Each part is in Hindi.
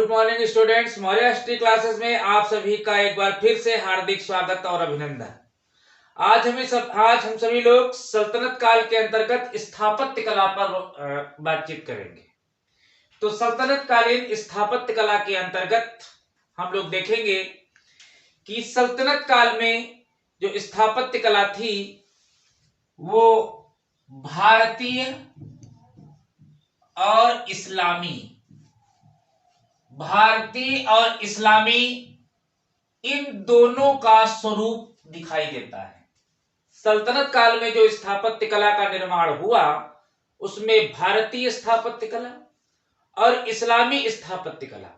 Good morning students, Maurya history classes में आप सभी का एक बार फिर से हार्दिक स्वागत और अभिनंदन। आज हम सभी लोग सल्तनत काल के अंतर्गत स्थापत्य कला पर बातचीत करेंगे। तो सल्तनत कालीन स्थापत्य कला के अंतर्गत हम लोग देखेंगे कि सल्तनत काल में जो स्थापत्य कला थी वो भारतीय और इस्लामी इन दोनों का स्वरूप दिखाई देता है। सल्तनत काल में जो स्थापत्य कला का निर्माण हुआ उसमें भारतीय स्थापत्य कला और इस्लामी स्थापत्य कला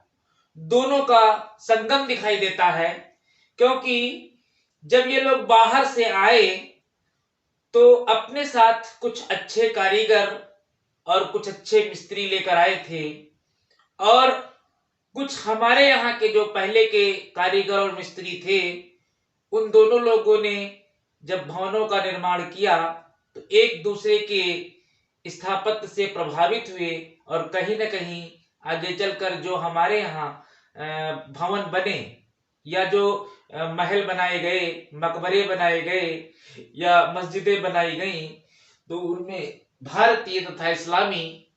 दोनों का संगम दिखाई देता है, क्योंकि जब ये लोग बाहर से आए तो अपने साथ कुछ अच्छे कारीगर और कुछ अच्छे मिस्त्री लेकर आए थे, और कुछ हमारे यहाँ के जो पहले के कारीगर और मिस्त्री थे उन दोनों लोगों ने जब भवनों का निर्माण किया तो एक दूसरे के स्थापत्य से प्रभावित हुए, और कहीं न कहीं आगे चलकर जो हमारे यहाँ भवन बने या जो महल बनाए गए, मकबरे बनाए गए या मस्जिदें बनाई गई, तो उनमें भारतीय तथा इस्लामी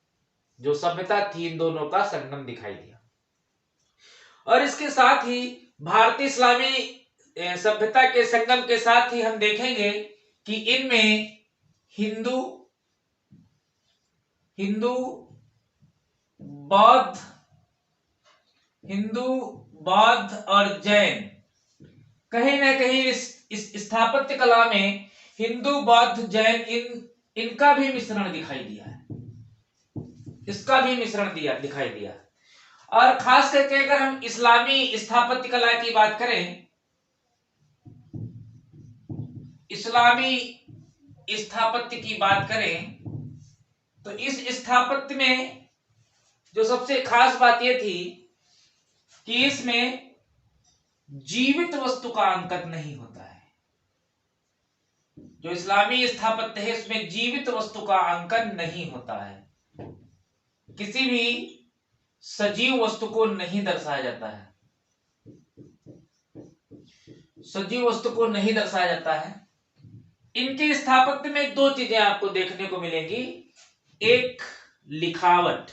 जो सभ्यता थी इन दोनों का संगम दिखाई दिया। और इसके साथ ही भारतीय इस्लामी सभ्यता के संगम के साथ ही हम देखेंगे कि इनमें हिंदू बौद्ध और जैन, कहीं ना कहीं इस स्थापत्य कला में हिंदू बौद्ध जैन इनका भी मिश्रण दिखाई दिया है, इसका भी मिश्रण दिखाई दिया। और खास करके अगर हम इस्लामी स्थापत्य कला की बात करें, इस्लामी स्थापत्य की बात करें तो इस स्थापत्य में जो सबसे खास बात यह थी कि इसमें जीवित वस्तु का अंकन नहीं होता है। जो इस्लामी स्थापत्य है इसमें जीवित वस्तु का अंकन नहीं होता है, किसी भी सजीव वस्तु को नहीं दर्शाया जाता है, सजीव वस्तु को नहीं दर्शाया जाता है। इनके स्थापत्य में दो चीजें आपको देखने को मिलेंगी, एक लिखावट,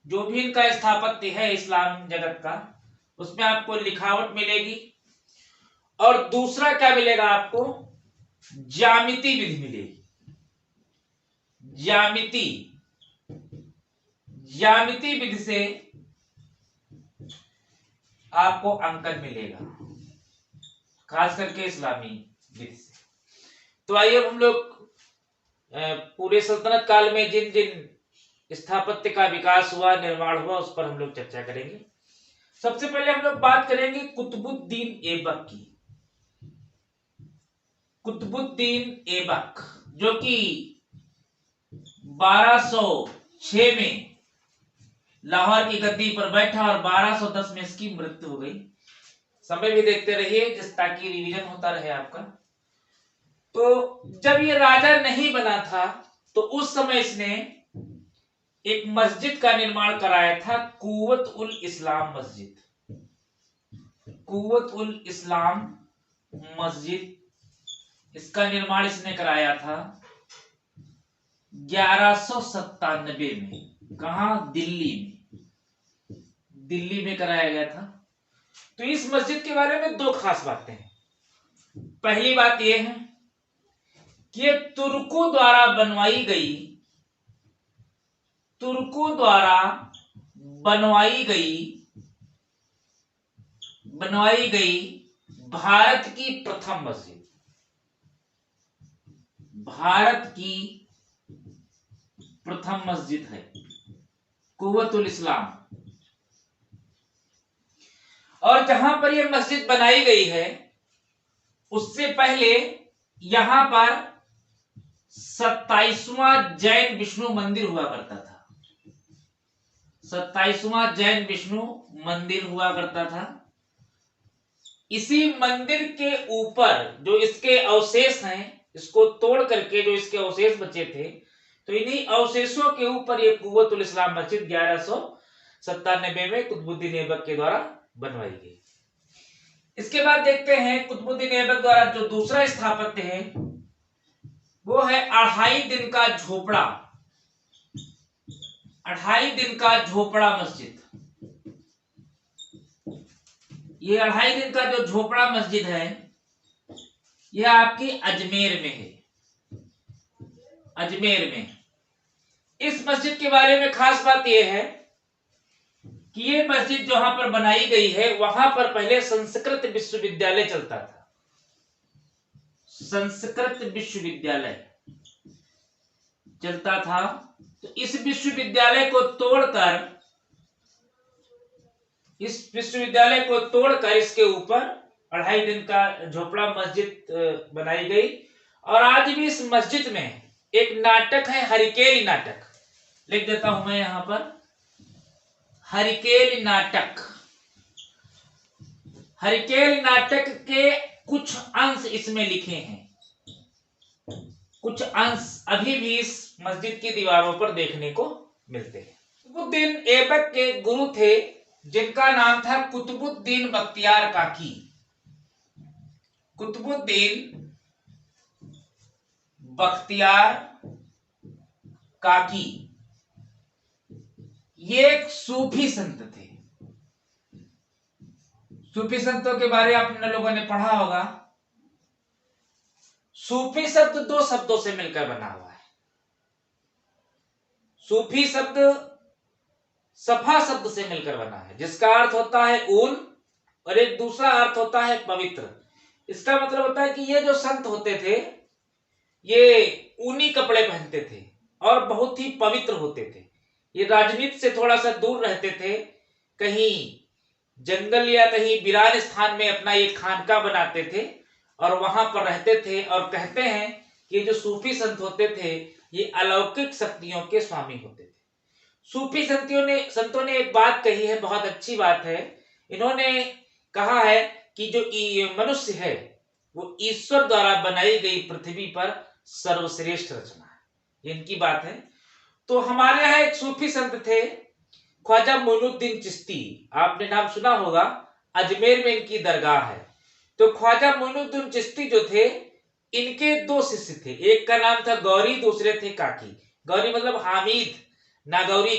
जो भी इनका स्थापत्य है इस्लाम जगत का उसमें आपको लिखावट मिलेगी, और दूसरा क्या मिलेगा आपको, ज्यामिति विधि मिलेगी। ज्यामिति विधि से आपको अंकन मिलेगा, खास करके इस्लामी विधि से। तो आइए हम लोग पूरे सल्तनत काल में जिन जिन स्थापत्य का विकास हुआ, निर्माण हुआ, उस पर हम लोग चर्चा करेंगे। सबसे पहले हम लोग बात करेंगे कुतुबुद्दीन ऐबक की। कुतुबुद्दीन ऐबक जो कि 1206 में लाहौर की गद्दी पर बैठा और 1210 में इसकी मृत्यु हो गई। समय भी देखते रहिए जिस ताकि रिवीजन होता रहे आपका। तो जब ये राजा नहीं बना था तो उस समय इसने एक मस्जिद का निर्माण कराया था, कुव्वत उल इस्लाम मस्जिद। कुव्वत उल इस्लाम मस्जिद, इसका निर्माण इसने कराया था 1197 में। कहा? दिल्ली में कराया गया था। तो इस मस्जिद के बारे में दो खास बातें हैं। पहली बात यह है कि ये तुर्कों द्वारा बनवाई गई भारत की प्रथम मस्जिद, है कुव्वत उल इस्लाम। और जहां पर यह मस्जिद बनाई गई है उससे पहले यहां पर 27वां जैन विष्णु मंदिर हुआ करता था। 27वां जैन विष्णु मंदिर हुआ करता था। इसी मंदिर के ऊपर जो इसके अवशेष हैं, इसको तोड़ करके जो इसके अवशेष बचे थे, तो इन्हीं अवशेषों के ऊपर ये कुव्वत उल इस्लाम मस्जिद 97 में कुतुबुद्दीन ऐबक के द्वारा बनवाई गई। इसके बाद देखते हैं कुतुबुद्दीन ऐबक द्वारा जो दूसरा स्थापत्य है वो है 2.5 दिन का झोपड़ा, 2.5 दिन का झोपड़ा मस्जिद। ये 2.5 दिन का जो झोपड़ा मस्जिद है यह आपकी अजमेर में है, अजमेर में। इस मस्जिद के बारे में खास बात यह है कि ये मस्जिद जहां पर बनाई गई है वहां पर पहले संस्कृत विश्वविद्यालय चलता था, संस्कृत विश्वविद्यालय चलता था। तो इस विश्वविद्यालय को तोड़कर, इस विश्वविद्यालय को तोड़कर इसके ऊपर 2.5 दिन का झोपड़ा मस्जिद बनाई गई। और आज भी इस मस्जिद में एक नाटक है, हरिकेली नाटक, लिख देता हूं मैं यहां पर, हरिकेली नाटक। हरिकेली नाटक के कुछ अंश इसमें लिखे हैं, कुछ अंश अभी भी इस मस्जिद की दीवारों पर देखने को मिलते हैं। कुतुबुद्दीन ऐबक के गुरु थे जिनका नाम था कुतुबुद्दीन बख्तियार काकी। कुतुबुद्दीन बख्तियार काकी ये एक सूफी संत थे। सूफी संतों के बारे में आप लोगों ने पढ़ा होगा। सूफी शब्द 2 शब्दों से मिलकर बना हुआ है। सूफी शब्द सफा शब्द से मिलकर बना है, जिसका अर्थ होता है ऊन और एक दूसरा अर्थ होता है पवित्र। इसका मतलब होता है कि ये जो संत होते थे ये ऊनी कपड़े पहनते थे और बहुत ही पवित्र होते थे। ये राजनीति से थोड़ा सा दूर रहते थे, कहीं जंगल या कहीं वीरान स्थान में अपना ये खानका बनाते थे और वहां पर रहते थे। और कहते हैं कि ये जो सूफी संत होते थे ये अलौकिक शक्तियों के स्वामी होते थे। सूफी संतों ने एक बात कही है, बहुत अच्छी बात है। इन्होंने कहा है कि जो मनुष्य है वो ईश्वर द्वारा बनाई गई पृथ्वी पर सर्वश्रेष्ठ रचना है, इनकी बात है। तो हमारे यहाँ एक सूफी संत थे ख्वाजा मोइनुद्दीन चिश्ती, आपने नाम सुना होगा, अजमेर में इनकी दरगाह है। तो ख्वाजा मोइनुद्दीन चिश्ती जो थे इनके 2 शिष्य थे, एक का नाम था गौरी, दूसरे थे काकी। गौरी मतलब हामिद, नागौरी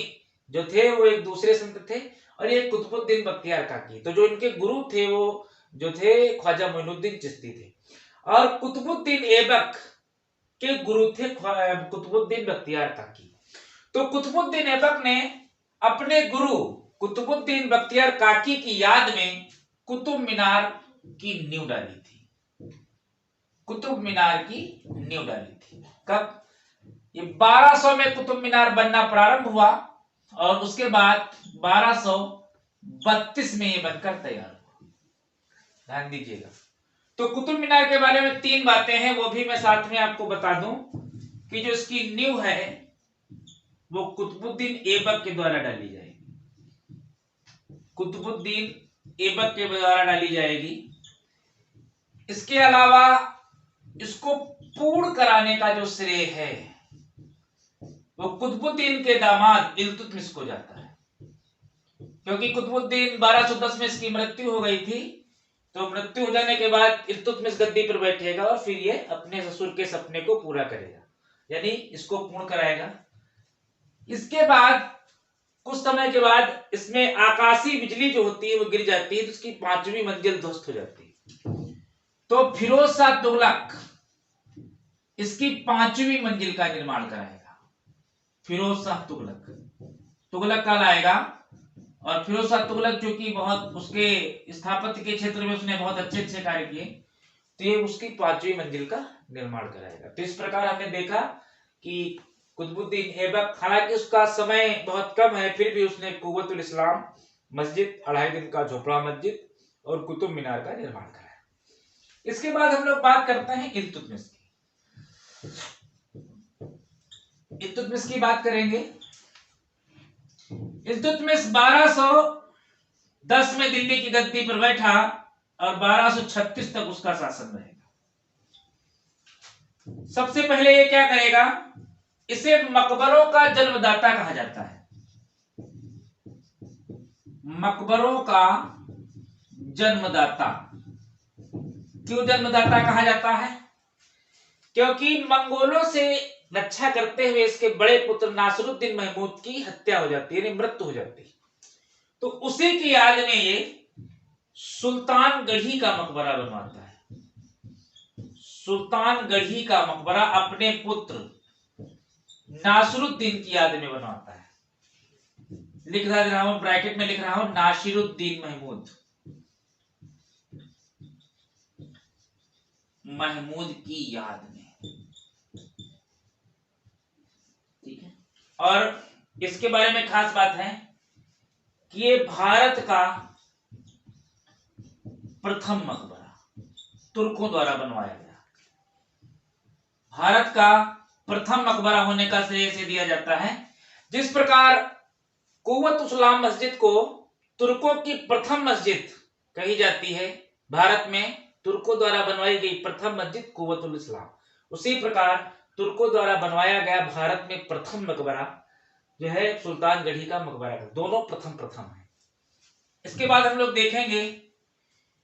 जो थे वो एक दूसरे संत थे, और ये कुतुबुद्दीन बख्तियार काकी। तो जो इनके गुरु थे वो जो थे ख्वाजा मोइनुद्दीन चिश्ती थे। और कुतुबुद्दीन ऐबक के गुरु थे कुतुबुद्दीन बख्तियार काकी। तो कुतुबुद्दीन ऐबक ने अपने गुरु कुतुबुद्दीन बख्तियार काकी की याद में कुतुब मीनार की नींव डाली थी। कुतुब मीनार की नींव डाली थी कब? ये 1200 में कुतुब मीनार बनना प्रारंभ हुआ और उसके बाद 1232 में ये बनकर तैयार हुआ। ध्यान दीजिएगा। तो कुतुब मीनार के बारे में 3 बातें हैं, वो भी मैं साथ में आपको बता दूं कि जो इसकी नींव है वो कुतुबुद्दीन ऐबक के द्वारा डाली जाएगी, कुतुबुद्दीन ऐबक के द्वारा डाली जाएगी। इसके अलावा इसको पूर्ण कराने का जो श्रेय है वो कुतुबुद्दीन के दामाद इल्तुतमिश को जाता है, क्योंकि कुतुबुद्दीन 1210 में इसकी मृत्यु हो गई थी। तो मृत्यु हो जाने के बाद इल्तुतमिश गद्दी पर बैठेगा और फिर ये अपने ससुर के सपने को पूरा करेगा, यानी इसको पूर्ण कराएगा। इसके बाद कुछ समय के बाद इसमें आकाशीय बिजली जो होती है वो गिर जाती है, तो उसकी 5वीं मंजिल ध्वस्त हो जाती है। तो फिरोज शाह तुगलक इसकी 5वीं मंजिल का निर्माण कराएगा। फिरोज शाह तुगलक, तुगलक काल आएगा और फिरोज शाह तुगलक जो कि बहुत उसके स्थापत्य के क्षेत्र में उसने बहुत अच्छे अच्छे कार्य किए, तो ये उसकी 5वीं मंजिल का निर्माण कराएगा। तो इस प्रकार हमने देखा कि कुतुबुद्दीन ऐबक, हालांकि उसका समय बहुत कम है, फिर भी उसने कुव्वतुल इस्लाम मस्जिद, 2.5 दिन का झोपड़ा मस्जिद और कुतुब मीनार का निर्माण कराया। इसके बाद हम लोग बात करते हैं इल्तुतमिश की। इल्तुतमिश की बात करेंगे। इल्तुतमिश 1210 में दिल्ली की गद्दी पर बैठा और 1236 तक उसका शासन रहेगा। सबसे पहले ये क्या करेगा, इसे मकबरों का जन्मदाता कहा जाता है। मकबरों का जन्मदाता। क्यों जन्मदाता कहा जाता है? क्योंकि मंगोलों से रक्षा करते हुए इसके बड़े पुत्र नासिरुद्दीन महमूद की हत्या हो जाती है, यानी मृत्यु हो जाती है। तो उसी की याद में ये सुल्तानगढ़ी का मकबरा बनवाता है। सुल्तानगढ़ी का मकबरा अपने पुत्र नासिरुद्दीन की याद में बनवाता है। लिख रहा हूं, ब्रैकेट में लिख रहा हूं, नासिरुद्दीन महमूद की याद में। ठीक है। और इसके बारे में खास बात है कि ये भारत का प्रथम मकबरा तुर्कों द्वारा बनवाया गया। भारत का प्रथम मकबरा होने का श्रेय इसे दिया जाता है। जिस प्रकार कुव्वत-उल-इस्लाम मस्जिद को तुर्कों की प्रथम मस्जिद कही जाती है, भारत में तुर्कों द्वारा बनवाई गई प्रथम मस्जिद कुव्वत-उल-इस्लाम, उसी प्रकार तुर्कों द्वारा बनवाया गया भारत में प्रथम मकबरा जो है सुल्तानगढ़ी का मकबरा का। दोनों प्रथम है। इसके बाद हम लोग देखेंगे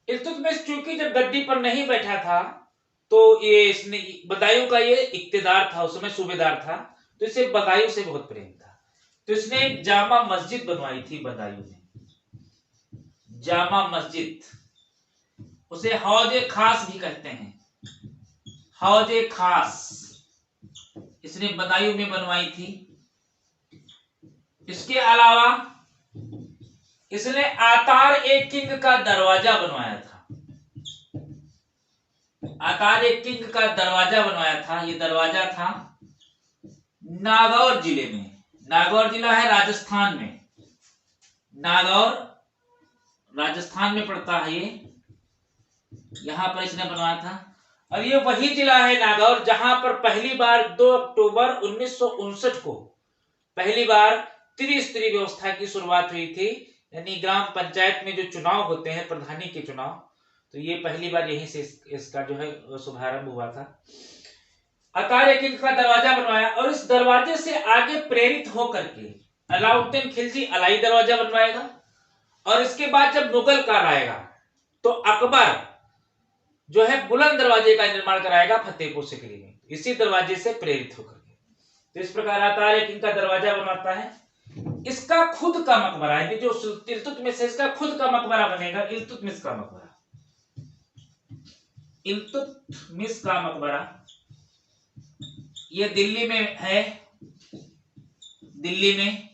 इल्तुतमिश चूंकि जब गद्दी पर नहीं बैठा था तो ये इसने बदायूं का ये इक्तेदार था, उस समय सूबेदार था, तो इसे बदायूं से बहुत प्रेम था। तो इसने एक जामा मस्जिद बनवाई थी बदायूं में, जामा मस्जिद, उसे हौजे खास भी कहते हैं। हौजे खास इसने बदायूं में बनवाई थी। इसके अलावा इसने आतार ए किंग का दरवाजा बनवाया था। आतार ए किंग का दरवाजा बनवाया था। ये दरवाजा था नागौर जिले में। नागौर जिला है राजस्थान में, नागौर राजस्थान में पड़ता है ये, यहां पर इसने बनवाया था। और ये वही जिला है नागौर जहां पर पहली बार 2 अक्टूबर 1959 को पहली बार त्रिस्तरीय व्यवस्था की शुरुआत हुई थी, यानी ग्राम पंचायत में जो चुनाव होते हैं, प्रधानी के चुनाव, तो ये पहली बार यहीं से इसका जो है शुभारंभ हुआ था। अतार ए किंग का दरवाजा बनवाया और इस दरवाजे से आगे प्रेरित होकर के अलाउद्दीन खिलजी अलाई दरवाजा बनवाएगा। और इसके बाद जब मुगल काल आएगा तो अकबर जो है बुलंद दरवाजे का निर्माण कराएगा फतेहपुर सिकरी में, इसी दरवाजे से प्रेरित होकर के। तो इस प्रकार अतार ए किंग का दरवाजा बनवाता है। इसका खुद का मकबरा है, जो इल्तुतमिश है, इसका खुद का मकबरा बनेगा, इल्तुतमिश का मकबरा। इल्तुतमिश का मकबरा ये दिल्ली में है, दिल्ली में।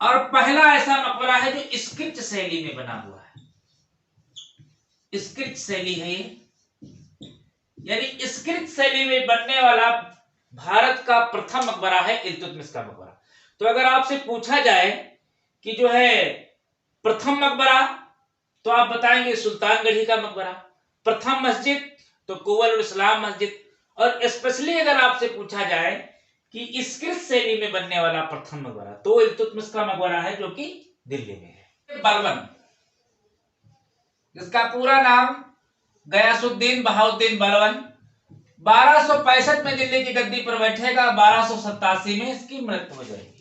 और पहला ऐसा मकबरा है जो स्क्रिप्ट शैली में बना हुआ है। स्क्रिप्ट शैली है ये, यानी स्क्रिप्ट शैली में बनने वाला भारत का प्रथम मकबरा है इल्तुतमिश का मकबरा। तो अगर आपसे पूछा जाए कि जो है प्रथम मकबरा, तो आप बताएंगे सुल्तानगढ़ी का मकबरा। प्रथम मस्जिद तो कुव्वत-उल-इस्लाम मस्जिद। और स्पेशली अगर आपसे पूछा जाए कि स्क्रिप्ट शैली में बनने वाला प्रथम मकबरा, तो इल्तुतमिश का मकबरा है जो कि दिल्ली में है। बलबन, इसका पूरा नाम गयासुद्दीन बहाउद्दीन बलबन, 1265 में दिल्ली की गद्दी पर बैठेगा, 1287 में इसकी मृत्यु हो जाएगी।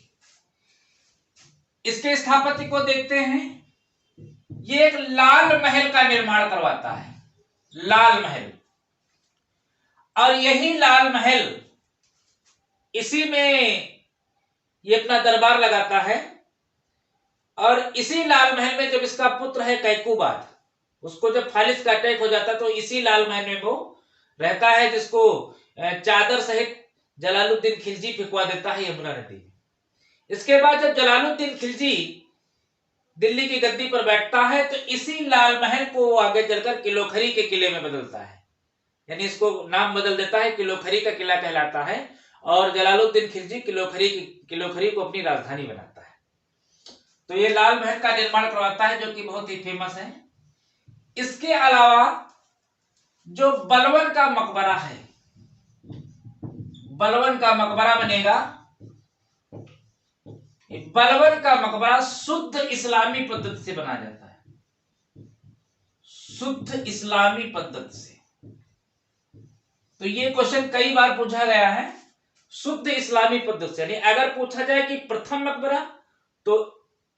इसके स्थापत्य को देखते हैं। ये एक लाल महल का निर्माण करवाता है, लाल महल। और यही लाल महल, इसी में ये अपना दरबार लगाता है। और इसी लाल महल में जब इसका पुत्र है कैकुबाद, उसको जब फालिस का अटैक हो जाता है तो इसी लाल महल में वो रहता है, जिसको चादर सहित जलालुद्दीन खिलजी फेंकवा देता है यमुना नदी में। इसके बाद जब जलालुद्दीन खिलजी दिल्ली की गद्दी पर बैठता है तो इसी लाल महल को वो आगे चलकर किलोखरी के किले में बदलता है, यानी इसको नाम बदल देता है, किलोखरी का किला कहलाता है। और जलालुद्दीन खिलजी किलोखरी को अपनी राजधानी बनाता है। तो ये लाल महल का निर्माण करवाता है, जो कि बहुत ही फेमस है। इसके अलावा जो बलबन का मकबरा है, बलबन का मकबरा बनेगा। बलबन का मकबरा शुद्ध इस्लामी पद्धति से बना जाता है, शुद्ध इस्लामी पद्धति से। तो ये क्वेश्चन कई बार पूछा गया है, शुद्ध इस्लामी पद्धति से। यानी अगर पूछा जाए कि प्रथम मकबरा, तो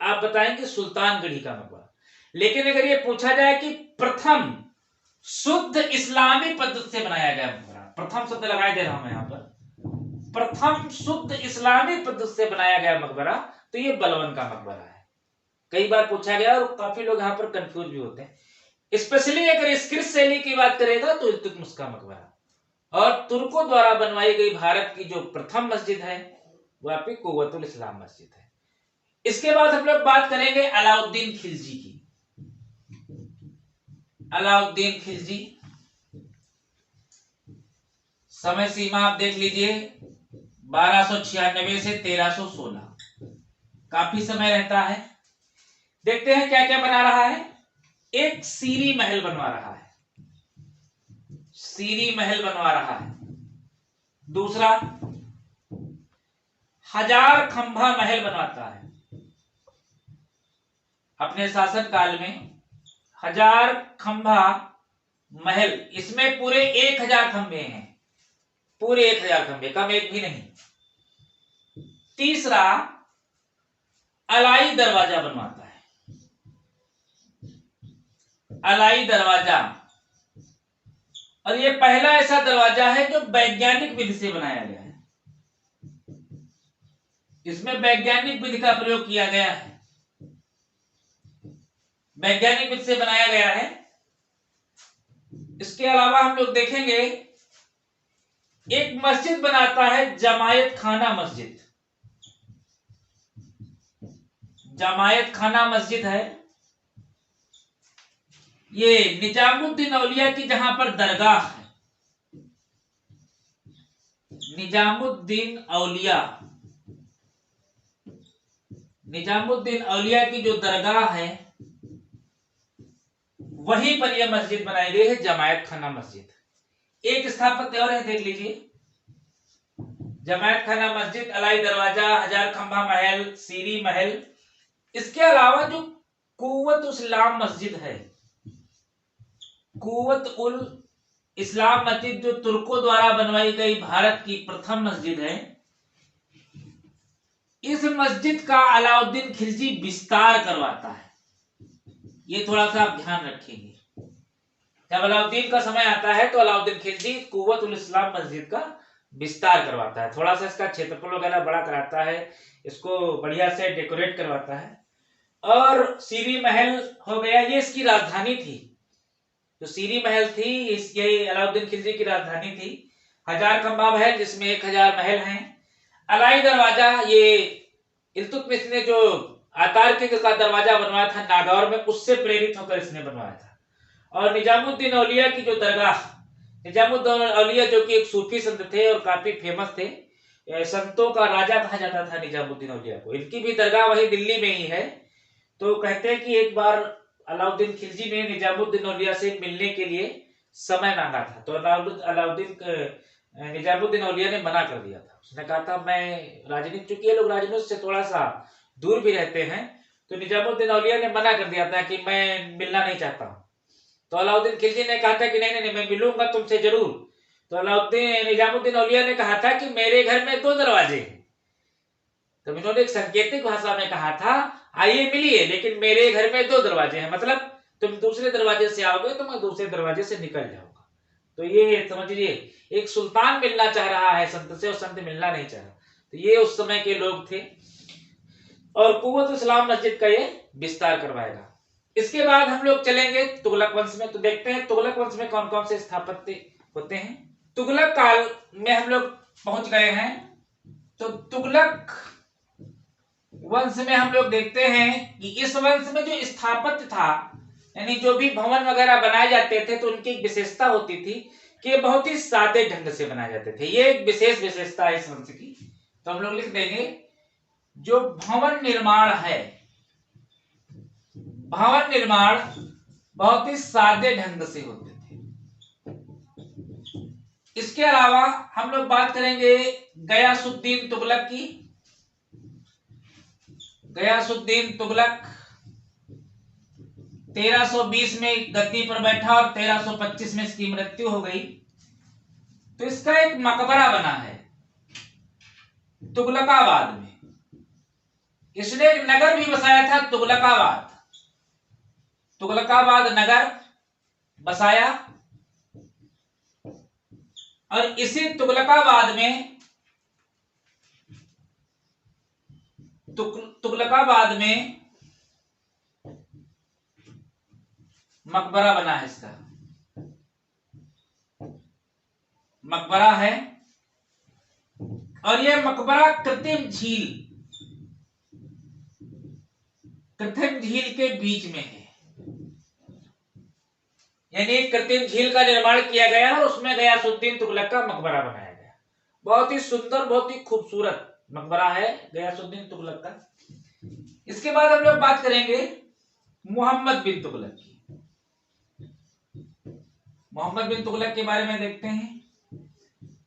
आप बताएंगे सुल्तानगढ़ी का मकबरा। लेकिन अगर ये पूछा जाए कि प्रथम शुद्ध इस्लामी पद्धति से बनाया गया मकबरा, प्रथम शब्द लगाए दे रहा हूं मैं यहां पर, प्रथम शुद्ध इस्लामी पद्धति से बनाया गया मकबरा, तो ये बलवन का मकबरा है। कई बार पूछा गया और काफी लोग यहां पर कंफ्यूज भी होते हैं। स्पेशली अगर स्क्रिप्ट शैली की बात करेगा तो इल्तुतमिश का मकबरा, और तुर्कों द्वारा बनवाई गई भारत की जो प्रथम मस्जिद है वो आपकी कुव्वतुल इस्लाम मस्जिद है। इसके बाद हम लोग बात करेंगे अलाउद्दीन खिलजी की। अलाउद्दीन खिलजी, समय सीमा आप देख लीजिए 1296 से 1316, काफी समय रहता है। देखते हैं क्या क्या बना रहा है। एक सीरी महल बनवा रहा है, सीरी महल बनवा रहा है। दूसरा, 1000 खंभा महल बनवाता है। अपने शासन काल में 1000 खंभा महल, इसमें पूरे 1000 खंभे हैं, पूरे 1000 खंभे, कम एक भी नहीं। तीसरा, अलाई दरवाजा बनवाता है, अलाई दरवाजा, और ये पहला ऐसा दरवाजा है जो वैज्ञानिक विधि से बनाया गया है। इसमें वैज्ञानिक विधि का प्रयोग किया गया है, वैज्ञानिक विधि से बनाया गया है। इसके अलावा हम लोग देखेंगे एक मस्जिद बनाता है जमायत खाना मस्जिद, जमायत खाना मस्जिद है। ये निजामुद्दीन औलिया की जहां पर दरगाह है, निजामुद्दीन औलिया, निजामुद्दीन औलिया की जो दरगाह है वहीं पर यह मस्जिद बनाई गई है, जमायत खाना मस्जिद। एक स्थापत्य और है, देख लीजिए, जमायत खाना मस्जिद, अलाई दरवाजा, 1000 खंभा महल, सीरी महल। इसके अलावा जो कुव्वत इस्लाम मस्जिद है, कुव्वत उल इस्लाम मस्जिद, जो तुर्कों द्वारा बनवाई गई भारत की प्रथम मस्जिद है, इस मस्जिद का अलाउद्दीन खिलजी विस्तार करवाता है। ये थोड़ा सा आप ध्यान रखेंगे, जब अलाउद्दीन का समय आता है तो अलाउद्दीन खिलजी कुव्वत उल इस्लाम मस्जिद का विस्तार करवाता है, थोड़ा सा इसका क्षेत्रफल वगैरह बड़ा कराता है, इसको बढ़िया से डेकोरेट करवाता है। और सीरी महल हो गया, ये इसकी राजधानी थी, जो सीरी महल थी ये अलाउद्दीन खिलजी की राजधानी थी। 1000 खंभा महल जिसमें 1000 महल हैं। अलाई दरवाजा, ये इल्तुतमिश ने जो आतार्किक का दरवाजा बनवाया था नागौर में, उससे प्रेरित होकर इसने बनवाया था। और निजामुद्दीन औलिया की जो दरगाह, निजामुद्दीन औलिया जो कि एक सूफी संत थे और काफी फेमस थे, संतों का राजा कहा जाता था निजामुद्दीन औलिया को, इनकी भी दरगाह वही दिल्ली में ही है। तो कहते हैं कि एक बार अलाउद्दीन खिलजी ने निजामुद्दीन औलिया से मिलने के लिए समय मांगा था, तो निजामुद्दीन औलिया ने मना कर दिया था। उसने कहा था मैं राजनीति, चूंकि ये लोग राजनीति से थोड़ा सा दूर भी रहते हैं, तो निजामुद्दीन औलिया ने मना कर दिया था कि मैं मिलना नहीं चाहता हूं। तो अलाउद्दीन खिलजी ने कहा था कि नहीं नहीं मैं मिलूंगा तुमसे जरूर। तो निजामुद्दीन औलिया ने कहा था कि मेरे घर में 2 दरवाजे हैं। तो इन्होंने एक सांकेतिक भाषा में कहा था आइए मिलिए, लेकिन मेरे घर में 2 दरवाजे हैं, मतलब तुम दूसरे दरवाजे से आओगे तो मैं दूसरे दरवाजे से निकल जाऊंगा। तो ये समझिए, एक सुल्तान मिलना चाह रहा है संत से और संत मिलना नहीं चाह रहा। तो ये उस समय के लोग थे, और कुव्वत इस्लाम मस्जिद का ये विस्तार करवाएगा। इसके बाद हम लोग चलेंगे तुगलक वंश में, तो देखते हैं तुगलक वंश में कौन कौन से स्थापत्य होते हैं। तुगलक काल में हम लोग पहुंच गए हैं। तो तुगलक वंश में हम लोग देखते हैं कि इस वंश में जो स्थापत्य था, यानी जो भी भवन वगैरह बनाए जाते थे, तो उनकी एक विशेषता होती थी कि बहुत ही सादे ढंग से बनाए जाते थे। ये एक विशेष विशेषता है इस वंश की। तो हम लोग लिख देंगे जो भवन निर्माण है, भवन निर्माण बहुत ही सादे ढंग से होते थे। इसके अलावा हम लोग बात करेंगे गयासुद्दीन तुगलक की। गयासुद्दीन तुगलक 1320 में गद्दी पर बैठा और 1325 में इसकी मृत्यु हो गई। तो इसका एक मकबरा बना है तुगलकाबाद में। इसने एक नगर भी बसाया था तुगलकाबाद। तुगलकाबाद नगर बसाया और इसी तुगलकाबाद में मकबरा बना है। इसका मकबरा है और यह मकबरा कृत्रिम झील के बीच में है। यानी कृत्रिम झील का निर्माण किया गया और उसमें गयासुद्दीन तुगलक का मकबरा बनाया गया। बहुत ही सुंदर, बहुत ही खूबसूरत मकबरा है गयासुद्दीन तुगलक का। इसके बाद हम लोग बात करेंगे मोहम्मद बिन तुगलक की। मोहम्मद बिन तुगलक के बारे में देखते हैं।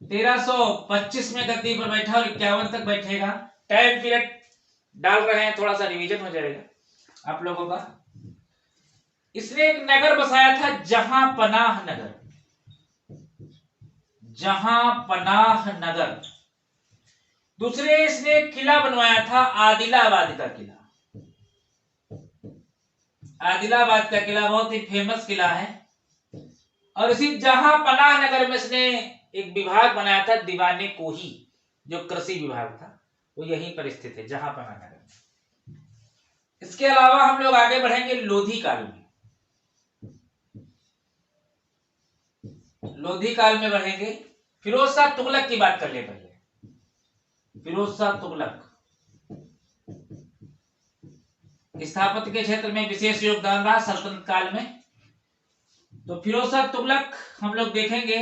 1325 में गद्दी पर बैठा और 51 तक बैठेगा। टाइम पीरियड डाल रहे हैं, थोड़ा सा रिवीजन हो जाएगा आप लोगों का। इसने एक नगर बसाया था जहां पनाह नगर। जहां पनाह नगर। दूसरे इसने एक किला बनवाया था आदिलाबाद का किला। आदिलाबाद का किला बहुत ही फेमस किला है। और इसी जहां पनाह नगर में इसने एक विभाग बनाया था दीवाने कोही, जो कृषि विभाग था, वो यहीं पर स्थित है जहां पनाह नगर में। इसके अलावा हम लोग आगे बढ़ेंगे लोधी काल में। लोधी काल में बढ़ेंगे। फिरोज शाह तुगलक की बात कर ले पहले। फिरोज शाह तुगलक स्थापत्य के क्षेत्र में विशेष योगदान रहा सल्तनत काल में। तो फिरोज शाह तुगलक हम लोग देखेंगे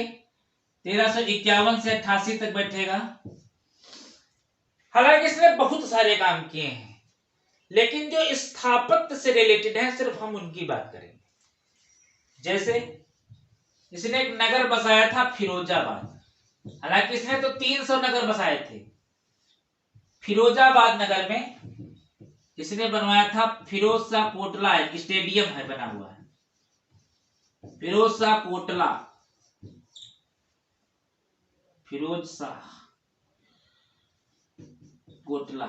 1351 से 88 तक बैठेगा। हालांकि इसने बहुत सारे काम किए हैं, लेकिन जो स्थापत्य से रिलेटेड है सिर्फ हम उनकी बात करेंगे। जैसे इसने एक नगर बसाया था फिरोजाबाद। हालांकि इसने तो 300 नगर बसाए थे। फिरोजाबाद नगर में इसने बनवाया था फिरोज शाह कोटला, स्टेडियम है बना हुआ है। फिरोज शाह कोटला, फिरोज शाह कोटला,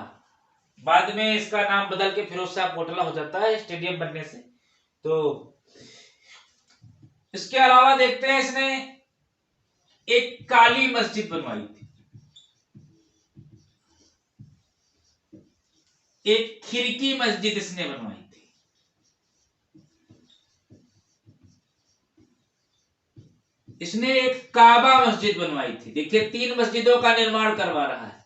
बाद में इसका नाम बदल के फिरोज शाह कोटला हो जाता है स्टेडियम बनने से। तो इसके अलावा देखते हैं इसने एक काली मस्जिद बनवाई थी। एक खिड़की मस्जिद इसने बनवाई थी। इसने एक काबा मस्जिद बनवाई थी। देखिए 3 मस्जिदों का निर्माण करवा रहा है।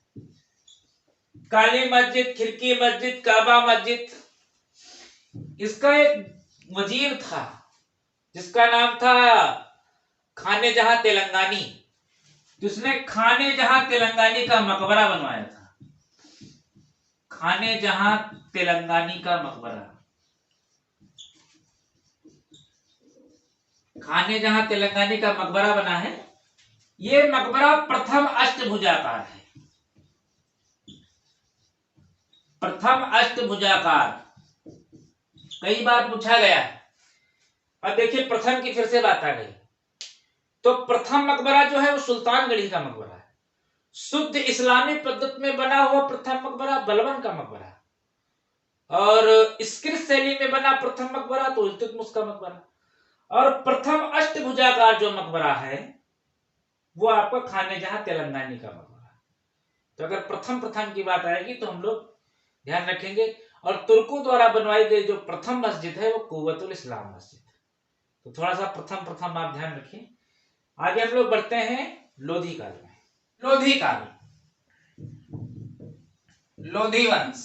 काली मस्जिद, खिड़की मस्जिद, काबा मस्जिद। इसका एक वजीर था जिसका नाम था खाने जहां तेलंगानी। जिसने खाने जहां तेलंगानी का मकबरा बनवाया था। खाने जहां तेलंगानी का मकबरा। खाने जहां तेलंगानी का मकबरा बना है। यह मकबरा प्रथम अष्टभुजाकार है। प्रथम अष्टभुजाकार कई बार पूछा गया है। अब देखिए प्रथम की फिर से बात आ गई। तो प्रथम मकबरा जो है वो सुल्तानगढ़ी का मकबरा है। शुद्ध इस्लामी पद्धति में बना हुआ प्रथम मकबरा बलबन का मकबरा। और स्क्रिप्ट शैली में बना प्रथम मकबरा तो इल्तुतमिश का मकबरा। और प्रथम अष्टभुजाकार जो मकबरा है वो आपका खाने जहां तेलंगानी का मकबरा। तो अगर प्रथम की बात आएगी तो हम लोग ध्यान रखेंगे। और तुर्कों द्वारा बनवाई गई जो प्रथम मस्जिद है वो कुव्वतुल इस्लाम मस्जिद है। तो थोड़ा सा प्रथम आप ध्यान रखिए। आगे हम लोग बढ़ते हैं लोधी काल में। लोधी काल, लोधी वंश।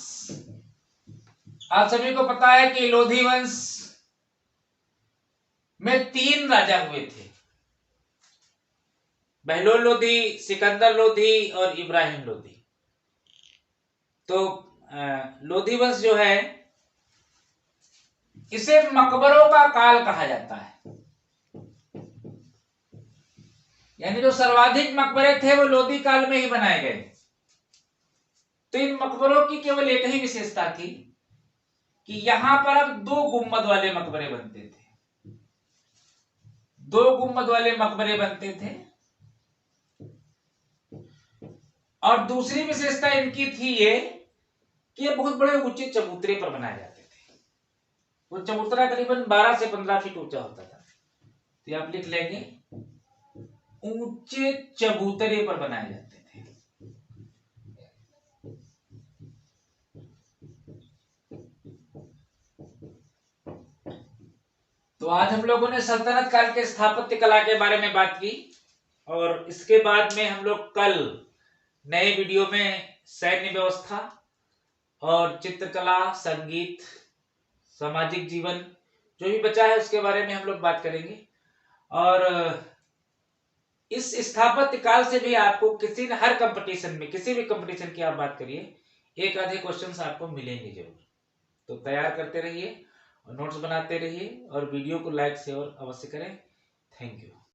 आप सभी को पता है कि लोधी वंश में 3 राजा हुए थे। बहलोल लोधी, सिकंदर लोधी और इब्राहिम लोधी। तो लोधी वंश जो है इसे मकबरों का काल कहा जाता है। यानी जो सर्वाधिक मकबरे थे वो लोधी काल में ही बनाए गए। तो इन मकबरों की केवल एक ही विशेषता थी कि यहां पर अब 2 गुम्मद वाले मकबरे बनते थे। 2 गुम्मद वाले मकबरे बनते थे। और दूसरी विशेषता इनकी थी ये कि ये बहुत बड़े ऊंचे चबूतरे पर बनाए जाते थे। वो चबूतरा करीबन 12 से 15 फीट ऊंचा होता था। तो आप लिख लेंगे ऊंचे चबूतरे पर बनाए जाते थे। तो आज हम लोगों ने सल्तनत काल के स्थापत्य कला के बारे में बात की, और इसके बाद में हम लोग कल नए वीडियो में सैन्य व्यवस्था और चित्रकला, संगीत, सामाजिक जीवन जो भी बचा है उसके बारे में हम लोग बात करेंगे। और इस स्थापत्य काल से भी आपको किसी न हर कंपटीशन में, किसी भी कंपटीशन की आप बात करिए, एक आधे क्वेश्चंस आपको मिलेंगे जरूर। तो तैयार करते रहिए और नोट्स बनाते रहिए, और वीडियो को लाइक शेयर अवश्य करें। Thank you.